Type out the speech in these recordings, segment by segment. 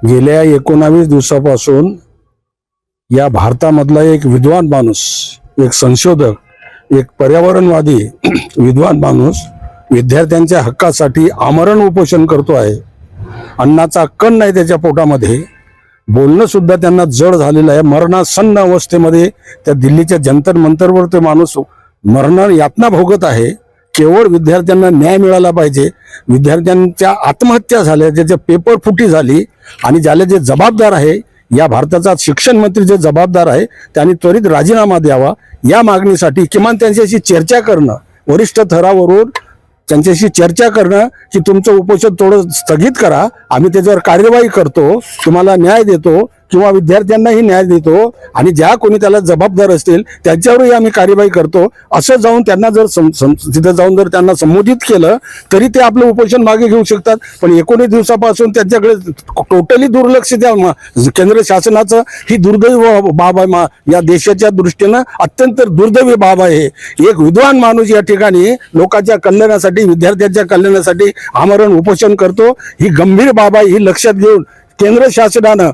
गेल्या 19 दिवसापासून या भारतामधला एक विद्वान माणूस, एक संशोधक, एक पर्यावरणवादी विद्वान माणूस विद्यार्थ्यांच्या हक्कासाठी आमरण उपोषण करतो आहे। अन्नाचा कण नाही त्याच्या पोटामध्ये, बोलणं सुद्धा त्यांना जड झालेलं आहे। मरणासन्न अवस्थेमध्ये त्या दिल्लीच्या जंतर मंतरवर ते माणूस मरण यातना भोगत आहे। केवळ विद्यार्थ्यांना न्याय मिळाला पाहिजे। विद्यार्थ्यांच्या आत्महत्या झाल्या, ज्याच्या पेपर फुटी झाली आणि ज्याला जे जबाबदार आहे, या भारताचा शिक्षण मंत्री जे जबाबदार आहे त्यांनी त्वरित राजीनामा द्यावा। या मागणीसाठी किमान त्यांच्याशी चर्चा करणं, वरिष्ठ थरावरून त्यांच्याशी चर्चा करणं की तुमचं उपोषण थोडं स्थगित करा, आम्ही त्याच्यावर कार्यवाही करतो, तुम्हाला न्याय देतो किंवा विद्यार्थ्यांनाही न्याय देतो आणि ज्या कोणी त्याला जबाबदार असतील त्यांच्यावरही आम्ही कार्यवाही करतो, असं जाऊन त्यांना जर तिथं जाऊन जर त्यांना संबोधित केलं तरी ते आपलं उपोषण मागे घेऊ शकतात। पण 19 दिवसापासून त्यांच्याकडे टोटली दुर्लक्ष द्या केंद्र शासनाचं। ही दुर्दैव बाब आहे, या देशाच्या दृष्टीनं अत्यंत दुर्दैवी बाब आहे। एक विद्वान माणूस या ठिकाणी लोकांच्या कल्याणासाठी, विद्यार्थ्यांच्या कल्याणासाठी आमरण उपोषण करतो। ही गंभीर बाब आहे, ही लक्षात घेऊन केंद्र शासनानं,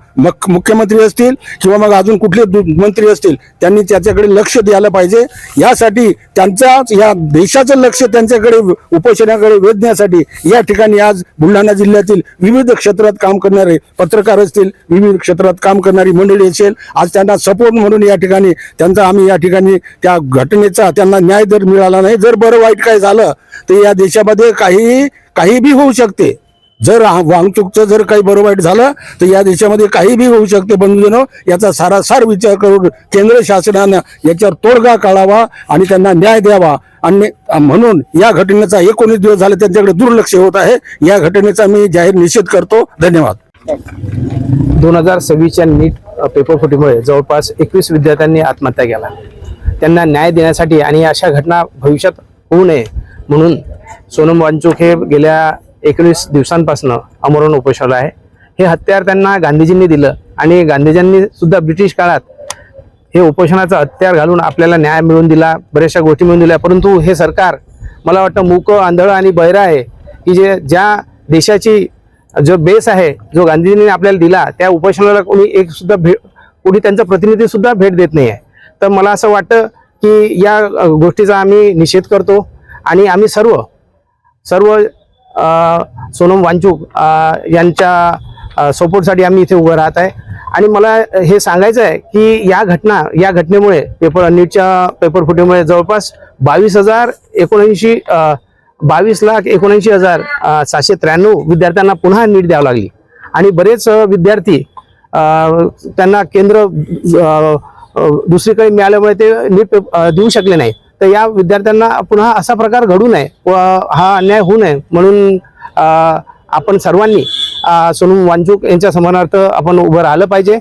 मुख्यमंत्री असतील किंवा मग अजून कुठले मंत्री असतील, त्यांनी त्याच्याकडे लक्ष द्यायला पाहिजे। यासाठी त्यांच्या या देशाचं लक्ष त्यांच्याकडे उपोषणाकडे वेधण्यासाठी या ठिकाणी आज बुलढाणा जिल्ह्यातील विविध क्षेत्रात काम करणारे पत्रकार असतील, विविध क्षेत्रात काम करणारी मंडळी असेल, आज त्यांना सपोर्ट म्हणून या ठिकाणी त्यांचा आम्ही या ठिकाणी त्या घटनेचा त्यांना न्याय जर मिळाला नाही, जर बरं वाईट काय झालं तर या देशामध्ये काही बी होऊ शकते। जर वाहतूकचं जर काही बरं वाईट झालं तर या देशामध्ये काही बी होऊ शकते। बंधूजनो, याचा सारासार विचार करून केंद्र शासनानं याच्यावर तोडगा काढावा आणि त्यांना न्याय द्यावा। आणि म्हणून या घटनेचा 19 दिवस झाले त्यांच्याकडे दुर्लक्ष होत आहे। या घटनेचा मी जाहीर निषेध करतो। धन्यवाद। 2026च्या नीट पेपर फुटीमुळे जवळपास 21 विद्यार्थ्यांनी आत्महत्या केला। त्यांना न्याय देण्यासाठी आणि अशा घटना भविष्यात होऊ नये म्हणून सोनम वांचूक हे गेल्या 19 दिवसांपासून आमरण उपोषणाला आहे। हे हत्यार त्यांना गांधीजींनी दिलं आणि गांधीजींनी सुद्धा ब्रिटिश काळात हे उपोषणाचं हत्यार घालून आपल्याला न्याय मिळवून दिला, बऱ्याचशा गोष्टी मिळवून दिल्या। परंतु हे सरकार मला वाटतं मूक, आंधळ आणि बहिरा आहे की ज्या देशाची जो बेस आहे, जो गांधीजींनी आपल्याला दिला, त्या उपोषणाला कोणी त्यांचा प्रतिनिधी सुद्धा भेट देत नाही आहे। तर मला असं वाटतं की या गोष्टीचा आम्ही निषेध करतो आणि आम्ही सर्व सोनम वांचूक यांच्या सपोर्टसाठी आम्ही इथे उभं राहत आहे। आणि मला हे सांगायचं आहे की या घटनेमुळे नीटच्या पेपर फुटीमुळे जवळपास 22,79,793 विद्यार्थ्यांना पुन्हा नीट द्यावं लागली आणि बरेच विद्यार्थी त्यांना केंद्र दुसरीकडे मिळाल्यामुळे ते नीट देऊ शकले नाही। तर या विद्यार्थ्यांना पुन्हा असा प्रकार घडू नये व हा अन्याय होऊ नये म्हणून आपण सर्वांनी सोनम वांचूक यांच्या समानार्थ आपण उभं राहिलं पाहिजे।